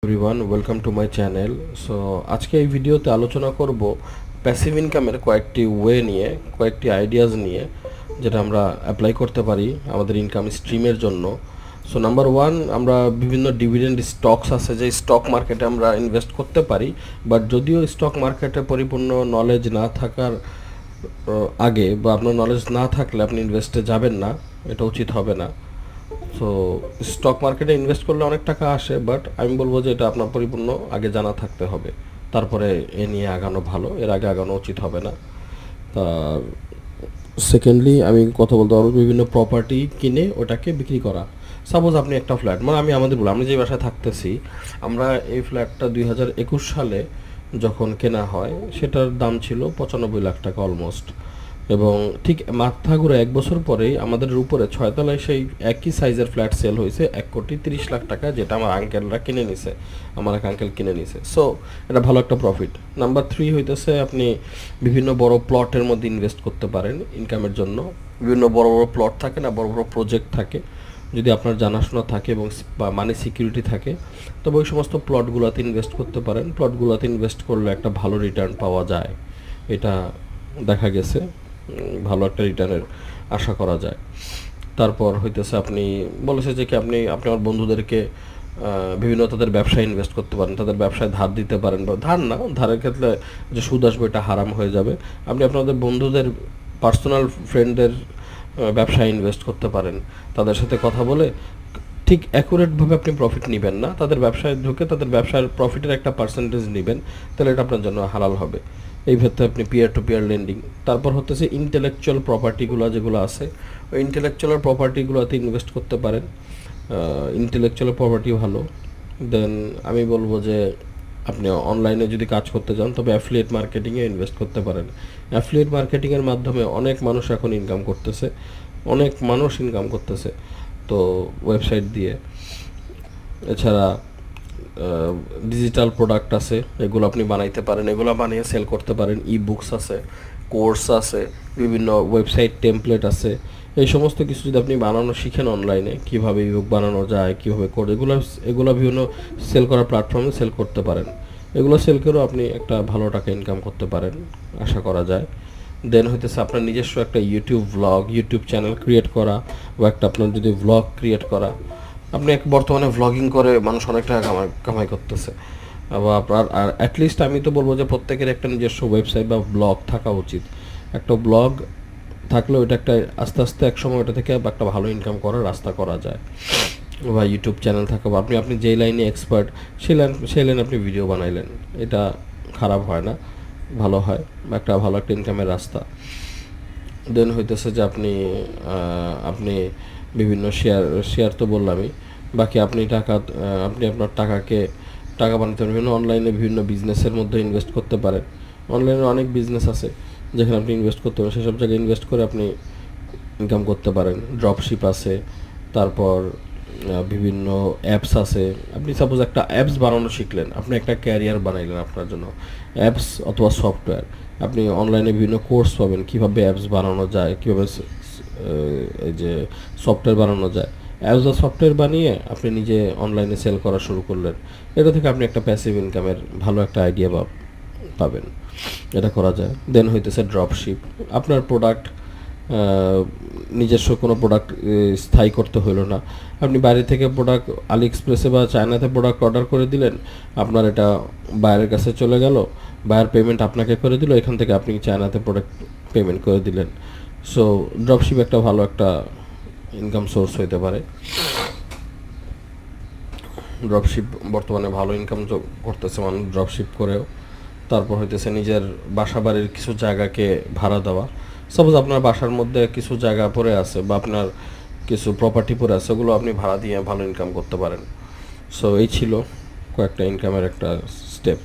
Everyone, welcome to my channel. So আজকে এই ভিডিওতে আলোচনা করব প্যাসিভ ইনকামের কয়েকটি ওয়ে নিয়ে, কয়েকটি আইডিয়াজ নিয়ে, যেটা আমরা অ্যাপ্লাই করতে পারি আমাদের ইনকাম স্ট্রিমের জন্য। সো নাম্বার ওয়ান, আমরা বিভিন্ন ডিভিডেন্ড স্টকস আছে যে স্টক মার্কেটে আমরা ইনভেস্ট করতে পারি, বাট যদিও স্টক মার্কেটে পরিপূর্ণ নলেজ না থাকার আগে বা আপনার নলেজ না থাকলে আপনি ইনভেস্টে যাবেন না, এটা উচিত হবে না। সো স্টক মার্কেটে ইনভেস্ট করলে অনেক টাকা আসে, বাট আমি বলবো যে এটা আপনার পরিপূর্ণ আগে জানা থাকতে হবে, তারপরে এ নিয়ে আগানো ভালো, এর আগে আগানো উচিত হবে না। তার সেকেন্ডলি আমি কথা বলতে পারবো বিভিন্ন প্রপার্টি কিনে ওটাকে বিক্রি করা। সাপোজ আপনি একটা ফ্ল্যাট, মানে আমি যে বাসায় থাকতেছি, আমরা এই ফ্ল্যাটটা 2021 সালে যখন কেনা হয় সেটার দাম ছিল 95 লাখ টাকা অলমোস্ট, এবং ঠিক মাথা ঘুরে 1 বছর পরেই আমাদের উপরে 6 তলায় সেই একই সাইজের ফ্ল্যাট সেল হয়েছে 1,30,00,000 টাকা, যেটা আমার আঙ্কেলরা কিনে নিছে, আমার এক আঙ্কেল কিনে নিছে। সো এটা ভালো একটা প্রফিট। নাম্বার 3 হইতেছে আপনি বিভিন্ন বড় প্লটের মধ্যে ইনভেস্ট করতে পারেন ইনকামের জন্য। বিভিন্ন বড় বড় প্লট থাকে না, বড় বড় প্রজেক্ট থাকে, যদি আপনার জানাশোনা থাকে এবং মানি সিকিউরিটি থাকে, তবে ওই সমস্ত প্লটগুলোতে ইনভেস্ট করতে পারেন। প্লটগুলোতে ইনভেস্ট করলে একটা ভালো রিটার্ন পাওয়া যায়, এটা দেখা গেছে, ভালো একটা রিটার্নের আশা করা যায়। তারপর হইতেছে আপনি বলেছে যে কি আপনি আমার বন্ধুদেরকে বিভিন্ন তাদের ব্যবসায় ইনভেস্ট করতে পারেন, তাদের ব্যবসায় ধার দিতে পারেন, বা ধার না, ধারের ক্ষেত্রে যে সুদ আসবে এটা হারাম হয়ে যাবে। আপনি আপনাদের বন্ধুদের পার্সোনাল ফ্রেন্ডদের ব্যবসায় ইনভেস্ট করতে পারেন, তাদের সাথে কথা বলে ঠিক অ্যাকুরেটভাবে আপনি প্রফিট নেবেন না, তাদের ব্যবসায় ঢুকে তাদের ব্যবসার প্রফিটের একটা পার্সেন্টেজ নেবেন, তাহলে এটা আপনার জন্য হালাল হবে। এই ক্ষেত্রে আপনি পিয়ার টু পিয়ার লেন্ডিং। তারপর হচ্ছে ইন্টেলেকচুয়াল প্রপার্টিগুলো যেগুলো আছে, ওই ইন্টেলেকচুয়াল প্রপার্টিগুলোতে ইনভেস্ট করতে পারেন। ইন্টেলেকচুয়াল প্রপার্টি ভালো। দেন আমি বলবো যে আপনি অনলাইনে যদি কাজ করতে চান তবে অ্যাফিলিয়েট মার্কেটিংয়ে ইনভেস্ট করতে পারেন। অ্যাফিলিয়েট মার্কেটিংয়ের মাধ্যমে অনেক মানুষ এখন ইনকাম করতেছে, অনেক মানুষ ইনকাম করতেছে, তো ওয়েবসাইট দিয়ে। এছাড়া ডিজিটাল প্রোডাক্ট আছে, এগুলো আপনি বানাইতে পারেন, এগুলো বানিয়ে সেল করতে পারেন। ই বুকস আছে, কোর্স আছে, বিভিন্ন ওয়েবসাইট টেমপ্লেট আছে। এই সমস্ত কিছু যদি আপনি বানানো শিখেন অনলাইনে, কীভাবে ই বুক বানানো যায়, কীভাবে করে, এগুলো বিভিন্ন সেল করার প্ল্যাটফর্মে সেল করতে পারেন। এগুলো সেল করেও আপনি একটা ভালো টাকা ইনকাম করতে পারেন, আশা করা যায়। দেন হইতেছে আপনার নিজস্ব একটা ইউটিউব চ্যানেল ক্রিয়েট করা, বা একটা আপনার যদি ভ্লগ ক্রিয়েট করা। আপনি বর্তমানে ভ্লগিং করে মানুষ অনেক টাকা কামাই করতেছে। বা আপনার আর অ্যাটলিস্ট আমি তো বলবো যে প্রত্যেকের একটা নিজস্ব ওয়েবসাইট বা ব্লগ থাকা উচিত। একটা ব্লগ থাকলে ওইটা একটা আস্তে আস্তে একসময় ওটা থেকে একটা ভালো ইনকাম করার রাস্তা করা যায়। বা ইউটিউব চ্যানেল থাকা, বা আপনি যেই লাইনে এক্সপার্ট সেই লাইনে আপনি ভিডিও বানাইলেন, এটা খারাপ হয় না, ভালো হয়, বা ভালো একটা ইনকামের রাস্তা। দেন হইতেছে যে আপনি বিভিন্ন শেয়ার তো বললামই, বাকি আপনি আপনার টাকা বানাতে পারেন বিভিন্ন অনলাইনে, বিভিন্ন বিজনেসের মধ্যে ইনভেস্ট করতে পারেন। অনলাইনে অনেক বিজনেস আছে যেখানে আপনি ইনভেস্ট করতে পারেন, সেসব জায়গায় ইনভেস্ট করে আপনি ইনকাম করতে পারেন। ড্রপশিপ আছে, তারপর বিভিন্ন অ্যাপস আছে। আপনি সাপোজ একটা অ্যাপস বানানো শিখলেন, আপনি একটা ক্যারিয়ার বানাইলেন আপনার জন্য, অ্যাপস অথবা সফটওয়্যার। আপনি অনলাইনে বিভিন্ন কোর্স পাবেন কীভাবে অ্যাপস বানানো যায়, কীভাবে এই যে সফটওয়্যার বানানো যায়। অ্যাপস বা সফটওয়্যার বানিয়ে আপনি নিজে অনলাইনে সেল করা শুরু করলেন, এটা থেকে আপনি একটা প্যাসিভ ইনকামের ভালো একটা আইডিয়া পাবেন, এটা করা যায়। দেন হইতেছে ড্রপশিপ, আপনার প্রোডাক্ট, নিজস্ব কোনো প্রোডাক্ট স্থায়ী করতে হলো না, আপনি বাইরে থেকে প্রোডাক্ট আলি এক্সপ্রেসে বা চায়নাতে প্রোডাক্ট অর্ডার করে দিলেন, আপনার এটা বাইরের কাছে চলে গেল, বায়ার পেমেন্ট আপনাকে করে দিল, এখান থেকে আপনি চায়নাতে প্রোডাক্ট পেমেন্ট করে দিলেন। সো ড্রপশিপ একটা ভালো একটা ইনকাম সোর্স হইতে পারে। ড্রপশিপ বর্তমানে ভালো ইনকাম করতেছে মানুষ ড্রপশিপ করেও। তারপর হইতেছে নিজের বাসা বাড়ির কিছু জায়গাকে ভাড়া দেওয়া। সাপোজ আপনার বাসার মধ্যে কিছু জায়গা পড়ে আছে, বা আপনার কিছু প্রপার্টি পড়ে আছে, ওগুলো আপনি ভাড়া দিয়ে ভালো ইনকাম করতে পারেন। সো এই ছিল কয়েকটা ইনকামের একটা স্টেপ।